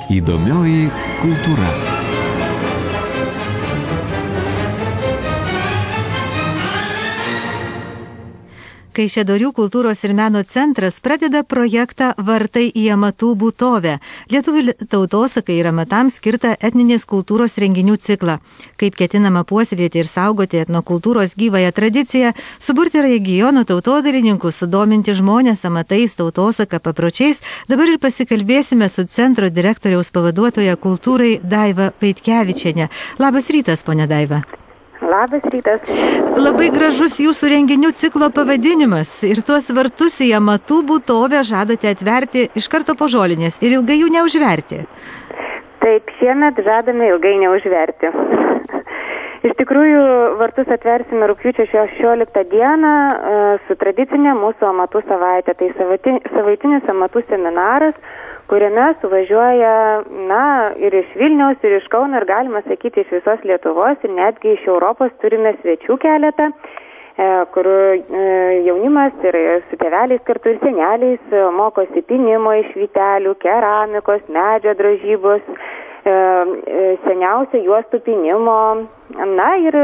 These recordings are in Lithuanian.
Įdomioji kultūra. Kaišiadorių kultūros ir meno centras pradeda projektą Vartai į amatų būtovę. Lietuvių tautosakai ir amatams skirtą etninės kultūros renginių ciklą. Kaip ketinama puoselėti ir saugoti etnokultūros gyvąją tradiciją, suburti regiono tautodailininkus, sudominti žmonės amatais, tautosaka, papročiais, dabar ir pasikalbėsime su centro direktoriaus pavaduotoja kultūrai Daiva Vaitkevičienė. Labas rytas, ponia Daiva. Labas rytas. Labai gražus jūsų renginių ciklo pavadinimas ir tuos vartus į amatų būtovę žadate atverti iš karto po Žolinės ir ilgai jų neužverti. Taip, šiemet žadame ilgai neužverti. Iš tikrųjų, vartus atversime rugpjūčio 16 dieną su tradicinė mūsų amatų savaitė. Tai savaitinis amatų seminaras, kuriame suvažiuoja, ir iš Vilniaus, ir iš Kauno, ir galima sakyti iš visos Lietuvos, ir netgi iš Europos turime svečių keletą, kur jaunimas ir su tėveliais kartu ir seneliais mokosi pynimo iš vytelių, keramikos, medžio drožybos, seniausia juostų pynimo, ir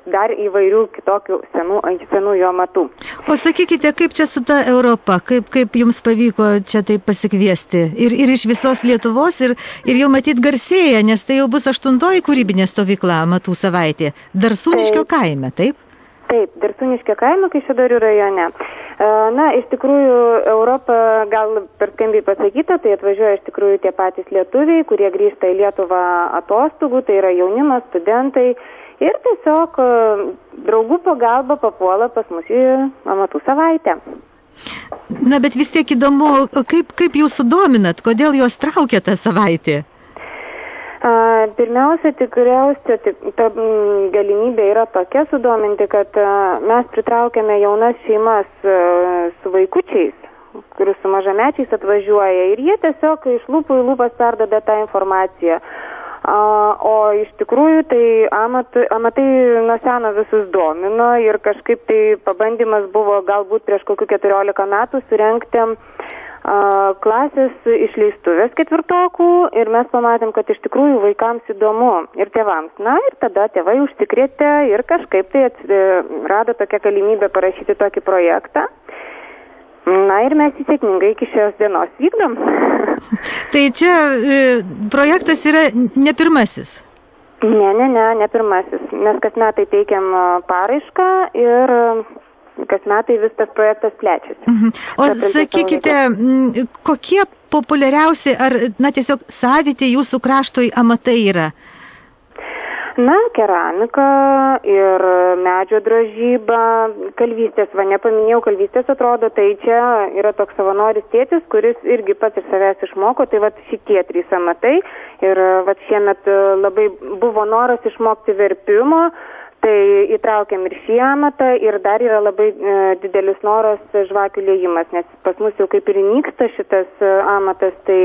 dar įvairių kitokių senųjų amatų. O sakykite, kaip čia su ta Europa, kaip jums pavyko čia taip pasikviesti? Ir iš visos Lietuvos, ir jau matyt garsėja, nes tai jau bus 8-oji kūrybinė stovykla amatų savaitė. Darsūniškio kaime, taip? Taip, Darsūniškio kaime Kaišiadorių rajone. Iš tikrųjų, Europą, gal per skambiai pasakyta, tai atvažiuoja iš tikrųjų tie patys lietuviai, kurie grįžta į Lietuvą atostogų, tai yra jaunimas, studentai ir tiesiog draugų pagalba papuola pas mus į amatų savaitę. Bet vis tiek įdomu, kaip jūs sudominat, kodėl jos traukia tą savaitę? Pirmiausia, tikriausia, ta galimybė yra tokia sudominti, kad mes pritraukiame jaunas šeimas su vaikučiais, kuris su mažamečiais atvažiuoja ir jie tiesiog iš lūpų į lūpas perdada tą informaciją. O iš tikrųjų tai amatai nuo seno visus domino ir kažkaip tai pabandymas buvo galbūt prieš kokių 14 metų surengti klasės išleistuvės 4-okų ir mes pamatėm, kad iš tikrųjų vaikams įdomu ir tėvams. Ir tada tėvai užsikrėtė ir kažkaip tai rado tokią galimybę parašyti tokį projektą. Ir mes jį sėkmingai iki šios dienos vykdom. Tai čia projektas yra ne pirmasis? Ne pirmasis. Mes kas metai teikiam paraišką ir kas metai vis tas projektas plečiasi. O sakykite, kokie populiariausi ar tiesiog saviti jūsų kraštoj amatai yra? Keramika ir medžio drožyba, kalvystės, nepaminėjau kalvystės, atrodo, tai čia yra toks savanoris tėtis, kuris irgi pats iš savęs išmoko, tai šitie 3 amatai ir šiemet labai buvo noras išmokti verpimo, tai įtraukiam ir šį amatą ir dar yra labai didelis noras žvakių liejimas, nes pas mus jau kaip ir nyksta šitas amatas, tai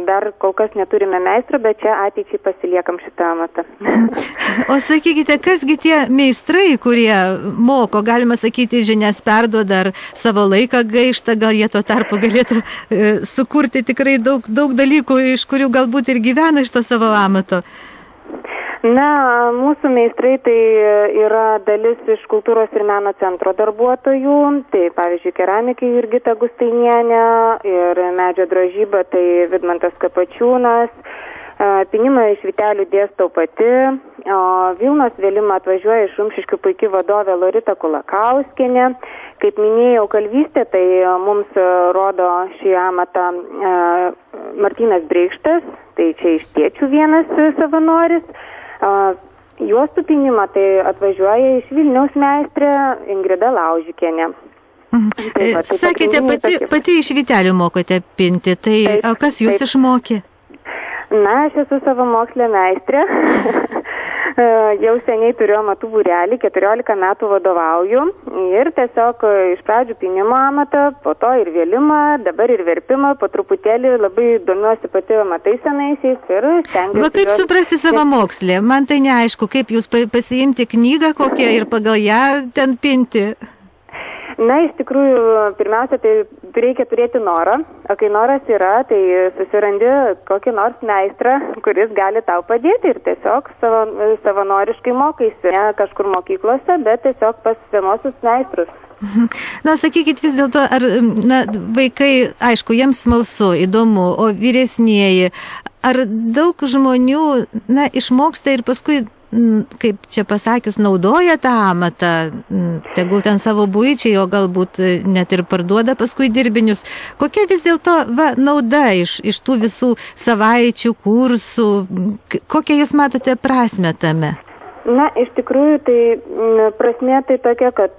dar kol kas neturime meistro, bet čia ateičiai pasiliekam šitą amatą. O sakykite, kasgi tie meistrai, kurie moko, galima sakyti, žinias perduoda ar savo laiką gaišta, gal jie tuo tarpu galėtų sukurti tikrai daug dalykų, iš kurių galbūt ir gyvena iš to savo amato? Mūsų meistrai tai yra dalis iš kultūros ir meno centro darbuotojų, tai pavyzdžiui keramikai Jurgita Gustainienė ir medžio drožyba tai Vidmantas Kapačiūnas, pynimą iš vytelių dėstau pati, o Vilnos vėlimą atvažiuoja iš Rumšiškių puiki vadovė Lorita Kulakauskienė. Kaip minėjau, kalvystė, tai mums rodo šį amatą Martynas Breikštas, tai čia iš Tėčių vienas savanoris. Juostų pynimą tai atvažiuoja iš Vilniaus meistrė Ingrida Laužikienė. Sakėte, pati iš vytelių mokote pinti, tai kas jūs išmokė? Aš esu savamokslė meistrė. Jau seniai turiu amatų būrelį, 14 metų vadovauju ir tiesiog iš pradžių pynimo amatą, po to ir vėlimą, dabar ir verpimą, po truputėlį labai domiuosi pati amatais senaisiais ir stengiuosi. Kaip suprasti savamokslė? Man tai neaišku, kaip jūs pasiimti knygą kokią ir pagal ją ten pinti? Na, iš tikrųjų, pirmiausia, tai reikia turėti norą, o kai noras yra, tai susirandi kokį nors meistrą, kuris gali tau padėti ir tiesiog savanoriškai mokaisi, ne kažkur mokyklose, bet tiesiog pas senuosius meistrus. Na, sakykit vis dėlto, ar vaikai, aišku, jiems smalsu, įdomu, o vyresnieji, ar daug žmonių, išmoksta ir paskui, kaip čia pasakius, naudoja tą amatą, tegul ten savo buičiai, o galbūt net ir parduoda paskui dirbinius. Kokia vis dėlto nauda iš tų visų savaičių, kursų, kokią jūs matote prasmę tame? Na, iš tikrųjų, tai prasmė tai tokia, kad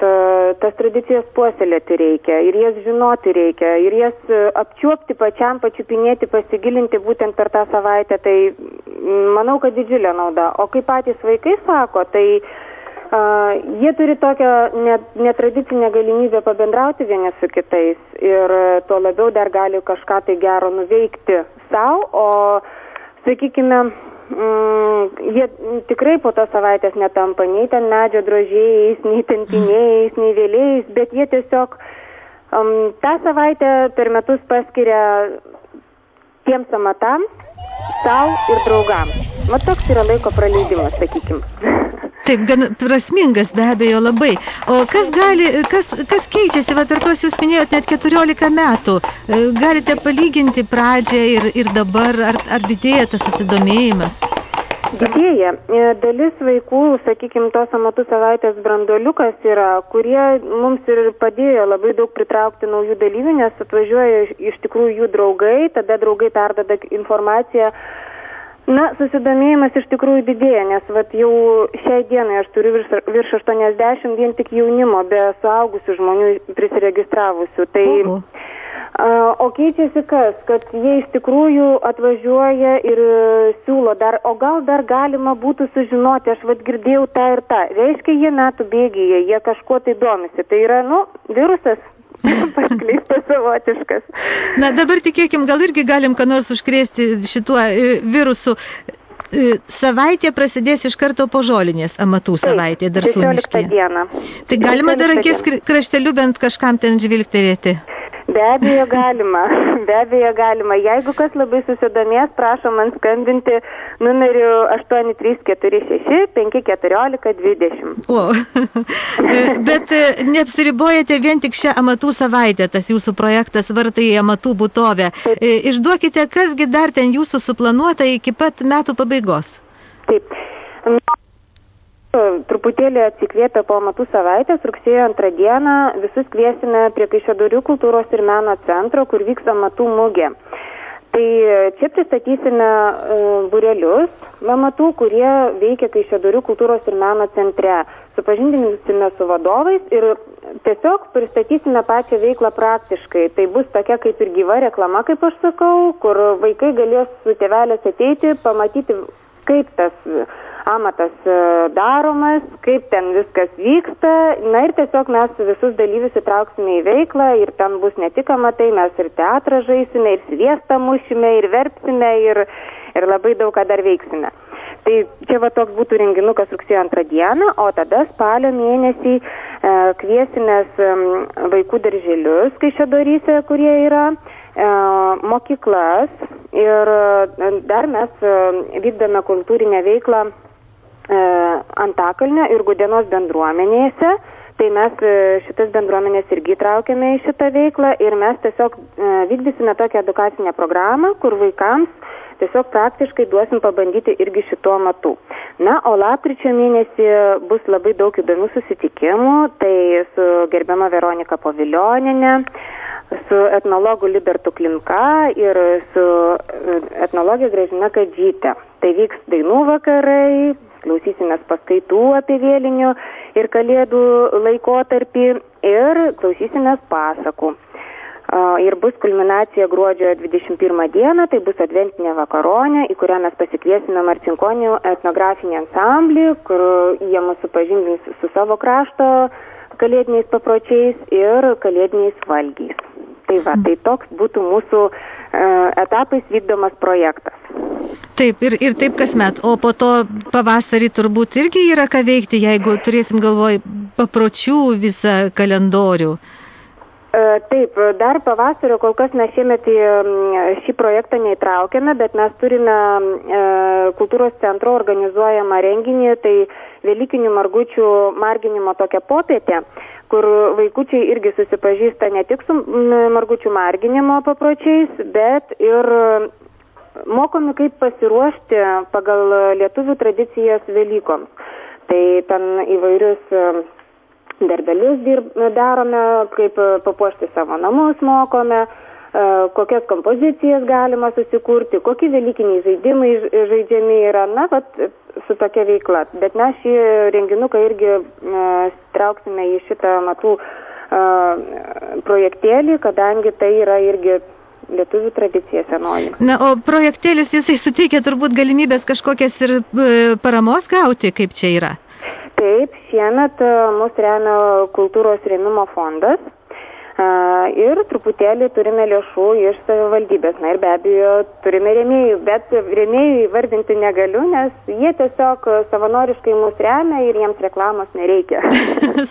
tas tradicijas puoselėti reikia ir jas žinoti reikia ir jas apčiuopti pačiam, pačiupinėti, pasigilinti būtent per tą savaitę, tai manau, kad didžiulė nauda. O kaip patys vaikai sako, tai jie turi tokią netradicinę galimybę pabendrauti vieni su kitais ir tuo labiau dar gali kažką tai gero nuveikti savo, o, sakykime, jie tikrai po tos savaitės netampa nei ten medžio drožėjais, nei tentinėjais, nei vėlėjais, bet jie tiesiog tą savaitę per metus paskiria tiems amatams, sau ir draugams. Mat toks yra laiko praleidimas, sakykim. Taip, gan prasmingas be abejo labai. O kas keičiasi, per tuos jūs minėjote net 14 metų, galite palyginti pradžią ir dabar, ar didėja tas susidomėjimas? Didėja. Dalis vaikų, sakykime, tos amatų savaitės branduoliukas yra, kurie mums ir padėjo labai daug pritraukti naujų dalyvių, nes atvažiuoja iš tikrųjų jų draugai, tada draugai perduoda informaciją. Na, susidomėjimas iš tikrųjų didėja, nes jau šiai dienai aš turiu virš 80 vien tik jaunimo, be suaugusių žmonių prisiregistravusių. Tai, o keičiasi kas, kad jie iš tikrųjų atvažiuoja ir siūlo dar, o gal dar galima būtų sužinoti, aš girdėjau tą ir tą. Reiškia, jie metų bėgyje, jie kažkuo tai domisi. Tai yra, virusas. Paskleistas savotiškas. Na, dabar tikėkim, gal irgi galim ką nors užkrėsti šituo virusu. Savaitė prasidės iš karto po žolinės amatų savaitė, dar Sūniškyje. 16 dieną. Tai galima dar akies krašteliu bent kažkam ten žvilgterėti? Be abejo galima. Jeigu kas labai susidomės, prašom man skambinti numeriu 8346 514 20. O, bet neapsiribojate vien tik šią amatų savaitę, tas jūsų projektas Vartai į amatų būtovę. Išduokite, kasgi dar ten jūsų suplanuota iki pat metų pabaigos. Taip. Truputėlį atsikvėpę po amatų savaitės, rugsėjo 2 dieną visus kviesime prie Kaišiadorių kultūros ir meno centro, kur vyks amatų mugė. Tai čia pristatysime būrelius amatų, kurie veikia Kaišiadorių kultūros ir meno centre. Supažindinsime su vadovais ir tiesiog pristatysime pačią veiklą praktiškai. Tai bus tokia kaip ir gyva reklama, kaip aš sakau, kur vaikai galės su tėvelės ateiti, pamatyti, kaip tas amatas daromas, kaip ten viskas vyksta. Na ir tiesiog mes visus dalyvius įtrauksime į veiklą ir ten bus ne tik amatai, mes ir teatrą žaisime, ir sviestą mušime, ir verpsime, ir labai daug ką dar veiksime. Tai čia toks būtų renginukas rugsėjo 2 dieną, o tada spalio mėnesį kviesimės vaikų darželius Kaišiadoryse, kurie yra, mokyklas ir dar mes vykdome kultūrinę veiklą Antakalnio ir Gudienos bendruomenėse. Tai mes šitas bendruomenės irgi įtraukiame į šitą veiklą ir mes tiesiog vykdysime tokią edukacinę programą, kur vaikams tiesiog praktiškai duosim pabandyti irgi šituo amatu. Na, o lapkričio mėnesį bus labai daug įdomių susitikimų, tai su gerbiama Veronika Povilionienė, su etnologu Libertu Klimka ir su etnologė Gražina Kadžytė. Tai vyks dainų vakarai, klausysimės paskaitų apie vėlinių ir kalėdų laikotarpį ir klausysimės pasakų. Ir bus kulminacija gruodžio 21 dieną, tai bus adventinė vakaronė, į kurią mes pasikviesime Marcinkonių etnografinį ansamblį, kur jie mus supažindins su savo krašto kalėdiniais papročiais ir kalėdiniais valgiais. Tai tai toks būtų mūsų etapais vykdomas projektas. Taip, ir taip kasmet. O po to pavasarį turbūt irgi yra ką veikti, jeigu turėsim galvoj papročių visą kalendorių. Taip, dar pavasario kol kas mes šiemet į šį projektą neįtraukėme, bet mes turime kultūros centro organizuojamą renginį, tai Velykinių margučių marginimo tokia popietė, kur vaikučiai irgi susipažįsta ne tik su margučių marginimo papročiais, bet ir mokomi kaip pasiruošti pagal lietuvių tradicijas Velykoms. Tai ten įvairius darbelius darome, kaip papuošti savo namus mokome, kokias kompozicijas galima susikurti, kokie velykiniai žaidimai žaidžiami yra, su tokia veikla. Bet mes šį renginuką irgi trauksime į šitą amatų projektėlį, kadangi tai yra irgi lietuvių tradicija senoji. Na, o projektėlis jisai suteikia turbūt galimybės kažkokias ir paramos gauti, kaip čia yra? Taip, šiemet mus remia kultūros rėmimo fondas ir truputėlį turime lėšų iš savivaldybės. Na ir be abejo turime rėmėjų, bet rėmėjų įvardinti negaliu, nes jie tiesiog savanoriškai mus remia ir jiems reklamos nereikia.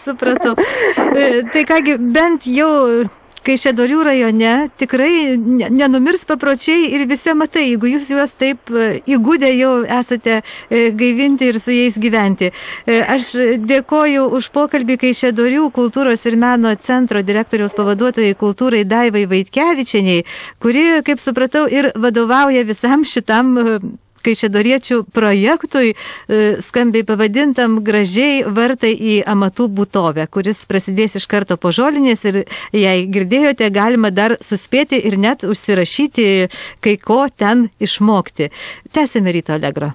Supratau. Tai kągi, bent jau Kaišiadorių rajone tikrai nenumirs papročiai ir visi matai, jeigu jūs juos taip įgūdę jau esate gaivinti ir su jais gyventi. Aš dėkoju už pokalbį Kaišiadorių kultūros ir meno centro direktoriaus pavaduotojai kultūrai Daivai Vaitkevičienei, kuri, kaip supratau, ir vadovauja visam šitam kaišiadoriečių projektui, skambiai pavadintam gražiai Vartai į amatų būtovę, kuris prasidės iš karto po Žolinės ir jei girdėjote, galima dar suspėti ir net užsirašyti kai ko ten išmokti. Tęsime Ryto Allegro.